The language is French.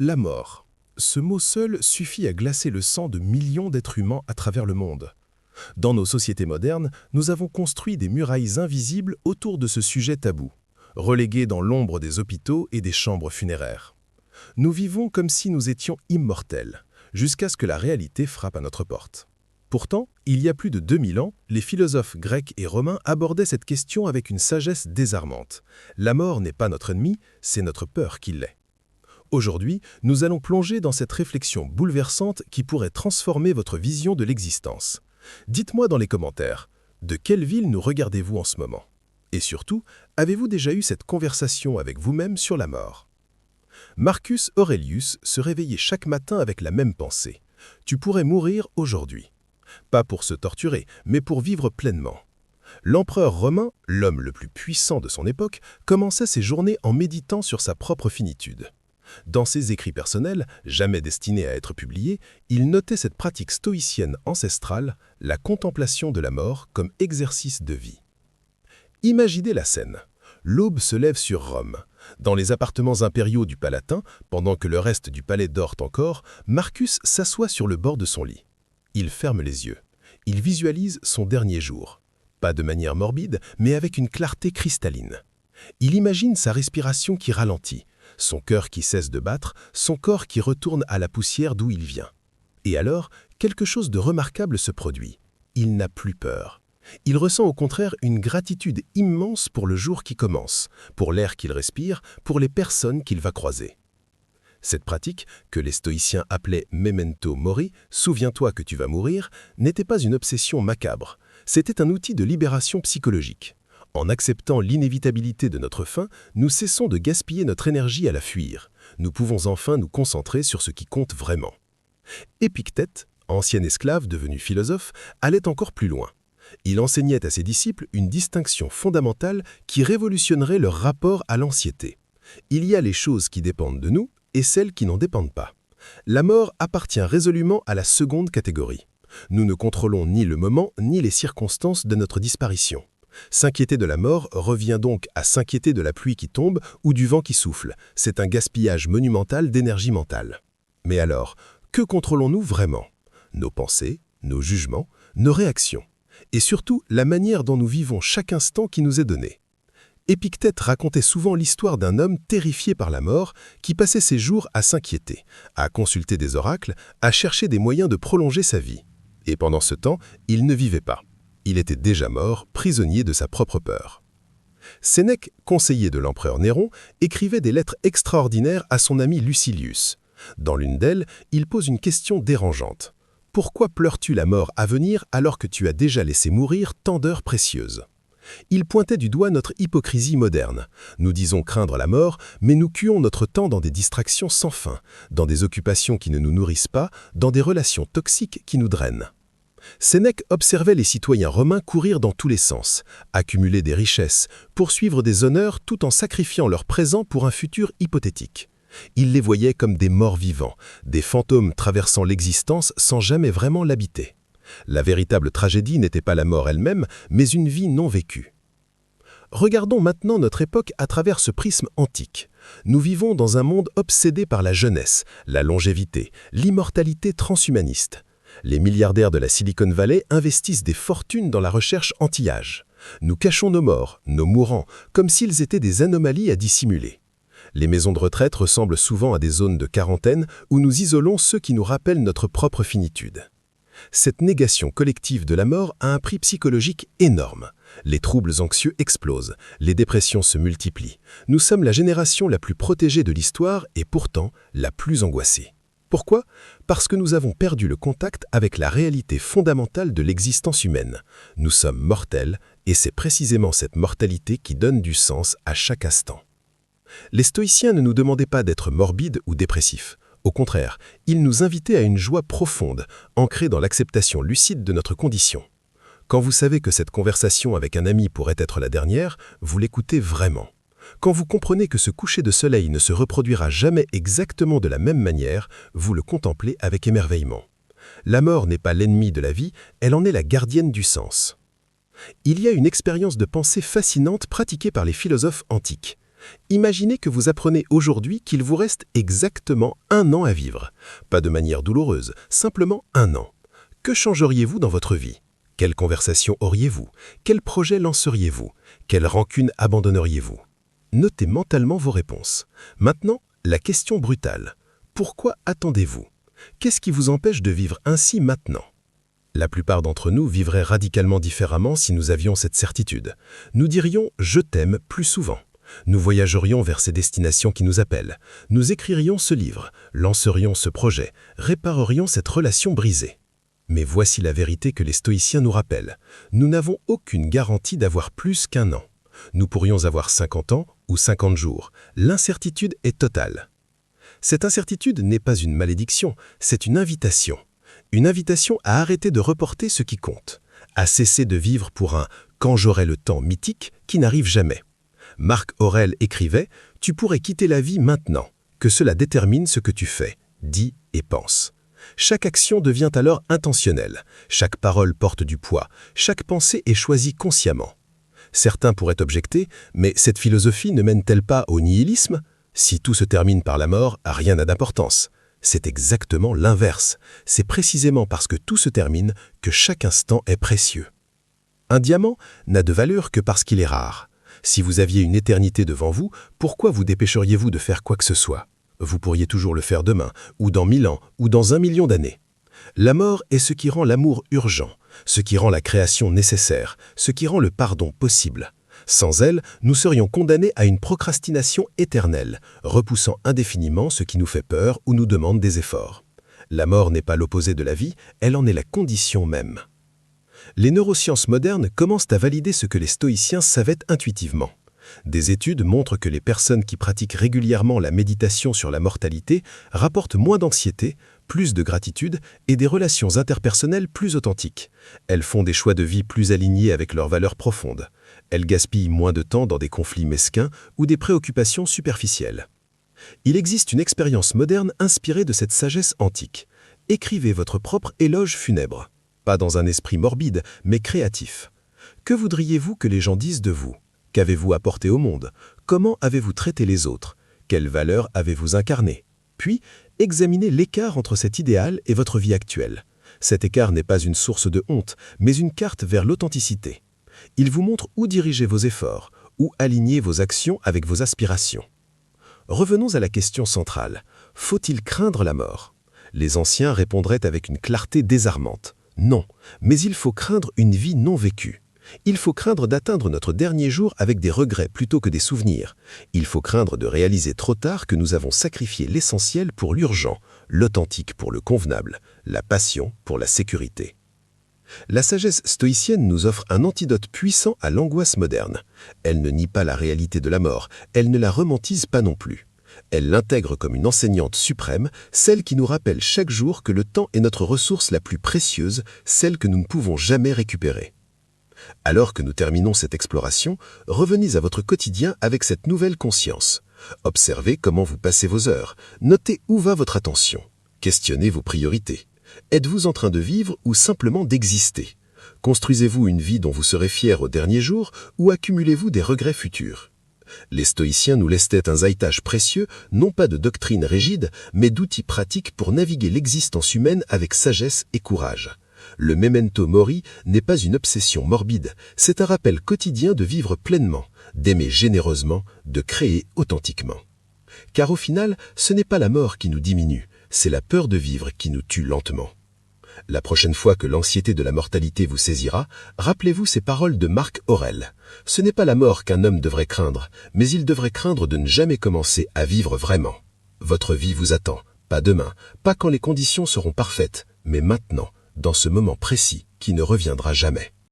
La mort. Ce mot seul suffit à glacer le sang de millions d'êtres humains à travers le monde. Dans nos sociétés modernes, nous avons construit des murailles invisibles autour de ce sujet tabou, relégués dans l'ombre des hôpitaux et des chambres funéraires. Nous vivons comme si nous étions immortels, jusqu'à ce que la réalité frappe à notre porte. Pourtant, il y a plus de 2000 ans, les philosophes grecs et romains abordaient cette question avec une sagesse désarmante. La mort n'est pas notre ennemi, c'est notre peur qui l'est. Aujourd'hui, nous allons plonger dans cette réflexion bouleversante qui pourrait transformer votre vision de l'existence. Dites-moi dans les commentaires, de quelle ville nous regardez-vous en ce moment? Et surtout, avez-vous déjà eu cette conversation avec vous-même sur la mort? Marcus Aurelius se réveillait chaque matin avec la même pensée. Tu pourrais mourir aujourd'hui. Pas pour se torturer, mais pour vivre pleinement. L'empereur romain, l'homme le plus puissant de son époque, commençait ses journées en méditant sur sa propre finitude. Dans ses écrits personnels, jamais destinés à être publiés, il notait cette pratique stoïcienne ancestrale, la contemplation de la mort comme exercice de vie. Imaginez la scène. L'aube se lève sur Rome. Dans les appartements impériaux du Palatin, pendant que le reste du palais dort encore, Marcus s'assoit sur le bord de son lit. Il ferme les yeux. Il visualise son dernier jour. Pas de manière morbide, mais avec une clarté cristalline. Il imagine sa respiration qui ralentit, son cœur qui cesse de battre, son corps qui retourne à la poussière d'où il vient. Et alors, quelque chose de remarquable se produit. Il n'a plus peur. Il ressent au contraire une gratitude immense pour le jour qui commence, pour l'air qu'il respire, pour les personnes qu'il va croiser. Cette pratique, que les stoïciens appelaient « memento mori », « souviens-toi que tu vas mourir », n'était pas une obsession macabre, c'était un outil de libération psychologique. En acceptant l'inévitabilité de notre fin, nous cessons de gaspiller notre énergie à la fuir. Nous pouvons enfin nous concentrer sur ce qui compte vraiment. Épictète, ancien esclave devenu philosophe, allait encore plus loin. Il enseignait à ses disciples une distinction fondamentale qui révolutionnerait leur rapport à l'anxiété. Il y a les choses qui dépendent de nous et celles qui n'en dépendent pas. La mort appartient résolument à la seconde catégorie. Nous ne contrôlons ni le moment ni les circonstances de notre disparition. S'inquiéter de la mort revient donc à s'inquiéter de la pluie qui tombe ou du vent qui souffle. C'est un gaspillage monumental d'énergie mentale. Mais alors, que contrôlons-nous vraiment? Nos pensées, nos jugements, nos réactions. Et surtout, la manière dont nous vivons chaque instant qui nous est donné. Épictète racontait souvent l'histoire d'un homme terrifié par la mort qui passait ses jours à s'inquiéter, à consulter des oracles, à chercher des moyens de prolonger sa vie. Et pendant ce temps, il ne vivait pas. Il était déjà mort, prisonnier de sa propre peur. Sénèque, conseiller de l'empereur Néron, écrivait des lettres extraordinaires à son ami Lucilius. Dans l'une d'elles, il pose une question dérangeante. Pourquoi pleures-tu la mort à venir alors que tu as déjà laissé mourir tant d'heures précieuses? Il pointait du doigt notre hypocrisie moderne. Nous disons craindre la mort, mais nous tuons notre temps dans des distractions sans fin, dans des occupations qui ne nous nourrissent pas, dans des relations toxiques qui nous drainent. Sénèque observait les citoyens romains courir dans tous les sens, accumuler des richesses, poursuivre des honneurs tout en sacrifiant leur présent pour un futur hypothétique. Il les voyait comme des morts vivants, des fantômes traversant l'existence sans jamais vraiment l'habiter. La véritable tragédie n'était pas la mort elle-même, mais une vie non vécue. Regardons maintenant notre époque à travers ce prisme antique. Nous vivons dans un monde obsédé par la jeunesse, la longévité, l'immortalité transhumaniste. Les milliardaires de la Silicon Valley investissent des fortunes dans la recherche anti-âge. Nous cachons nos morts, nos mourants, comme s'ils étaient des anomalies à dissimuler. Les maisons de retraite ressemblent souvent à des zones de quarantaine où nous isolons ceux qui nous rappellent notre propre finitude. Cette négation collective de la mort a un prix psychologique énorme. Les troubles anxieux explosent, les dépressions se multiplient. Nous sommes la génération la plus protégée de l'histoire et pourtant la plus angoissée. Pourquoi? Parce que nous avons perdu le contact avec la réalité fondamentale de l'existence humaine. Nous sommes mortels et c'est précisément cette mortalité qui donne du sens à chaque instant. Les stoïciens ne nous demandaient pas d'être morbides ou dépressifs. Au contraire, ils nous invitaient à une joie profonde, ancrée dans l'acceptation lucide de notre condition. Quand vous savez que cette conversation avec un ami pourrait être la dernière, vous l'écoutez vraiment. Quand vous comprenez que ce coucher de soleil ne se reproduira jamais exactement de la même manière, vous le contemplez avec émerveillement. La mort n'est pas l'ennemi de la vie, elle en est la gardienne du sens. Il y a une expérience de pensée fascinante pratiquée par les philosophes antiques. Imaginez que vous apprenez aujourd'hui qu'il vous reste exactement 1 an à vivre. Pas de manière douloureuse, simplement 1 an. Que changeriez-vous dans votre vie? Quelle conversation auriez-vous? Quel projet lanceriez-vous? Quelle rancune abandonneriez-vous? Notez mentalement vos réponses. Maintenant, la question brutale. Pourquoi attendez-vous? Qu'est-ce qui vous empêche de vivre ainsi maintenant? La plupart d'entre nous vivraient radicalement différemment si nous avions cette certitude. Nous dirions « je t'aime » plus souvent. Nous voyagerions vers ces destinations qui nous appellent. Nous écririons ce livre, lancerions ce projet, réparerions cette relation brisée. Mais voici la vérité que les stoïciens nous rappellent. Nous n'avons aucune garantie d'avoir plus qu'1 an. Nous pourrions avoir 50 ans ou 50 jours. L'incertitude est totale. Cette incertitude n'est pas une malédiction, c'est une invitation. Une invitation à arrêter de reporter ce qui compte, à cesser de vivre pour un « quand j'aurai le temps » mythique qui n'arrive jamais. Marc Aurèle écrivait « Tu pourrais quitter la vie maintenant, que cela détermine ce que tu fais, dis et penses ». Chaque action devient alors intentionnelle, chaque parole porte du poids, chaque pensée est choisie consciemment. Certains pourraient objecter « Mais cette philosophie ne mène-t-elle pas au nihilisme ? Si tout se termine par la mort, rien n'a d'importance. » C'est exactement l'inverse. C'est précisément parce que tout se termine que chaque instant est précieux. Un diamant n'a de valeur que parce qu'il est rare. Si vous aviez une éternité devant vous, pourquoi vous dépêcheriez-vous de faire quoi que ce soit? Vous pourriez toujours le faire demain, ou dans 1000 ans, ou dans 1 million d'années. La mort est ce qui rend l'amour urgent, ce qui rend la création nécessaire, ce qui rend le pardon possible. Sans elle, nous serions condamnés à une procrastination éternelle, repoussant indéfiniment ce qui nous fait peur ou nous demande des efforts. La mort n'est pas l'opposé de la vie, elle en est la condition même. Les neurosciences modernes commencent à valider ce que les stoïciens savaient intuitivement. Des études montrent que les personnes qui pratiquent régulièrement la méditation sur la mortalité rapportent moins d'anxiété, plus de gratitude et des relations interpersonnelles plus authentiques. Elles font des choix de vie plus alignés avec leurs valeurs profondes. Elles gaspillent moins de temps dans des conflits mesquins ou des préoccupations superficielles. Il existe une expérience moderne inspirée de cette sagesse antique. Écrivez votre propre éloge funèbre. Pas dans un esprit morbide, mais créatif. Que voudriez-vous que les gens disent de vous? Qu'avez-vous apporté au monde? Comment avez-vous traité les autres? Quelles valeurs avez-vous incarnées? Puis, examinez l'écart entre cet idéal et votre vie actuelle. Cet écart n'est pas une source de honte, mais une carte vers l'authenticité. Il vous montre où diriger vos efforts, où aligner vos actions avec vos aspirations. Revenons à la question centrale. Faut-il craindre la mort? Les anciens répondraient avec une clarté désarmante. Non, mais il faut craindre une vie non vécue. Il faut craindre d'atteindre notre dernier jour avec des regrets plutôt que des souvenirs. Il faut craindre de réaliser trop tard que nous avons sacrifié l'essentiel pour l'urgent, l'authentique pour le convenable, la passion pour la sécurité. La sagesse stoïcienne nous offre un antidote puissant à l'angoisse moderne. Elle ne nie pas la réalité de la mort, elle ne la romantise pas non plus. Elle l'intègre comme une enseignante suprême, celle qui nous rappelle chaque jour que le temps est notre ressource la plus précieuse, celle que nous ne pouvons jamais récupérer. Alors que nous terminons cette exploration, revenez à votre quotidien avec cette nouvelle conscience. Observez comment vous passez vos heures, notez où va votre attention, questionnez vos priorités. Êtes-vous en train de vivre ou simplement d'exister? Construisez-vous une vie dont vous serez fier au dernier jour ou accumulez-vous des regrets futurs? Les stoïciens nous laissaient un héritage précieux, non pas de doctrine rigide, mais d'outils pratiques pour naviguer l'existence humaine avec sagesse et courage. Le memento mori n'est pas une obsession morbide, c'est un rappel quotidien de vivre pleinement, d'aimer généreusement, de créer authentiquement. Car au final, ce n'est pas la mort qui nous diminue, c'est la peur de vivre qui nous tue lentement. La prochaine fois que l'anxiété de la mortalité vous saisira, rappelez-vous ces paroles de Marc Aurèle. Ce n'est pas la mort qu'un homme devrait craindre, mais il devrait craindre de ne jamais commencer à vivre vraiment. Votre vie vous attend, pas demain, pas quand les conditions seront parfaites, mais maintenant, dans ce moment précis qui ne reviendra jamais.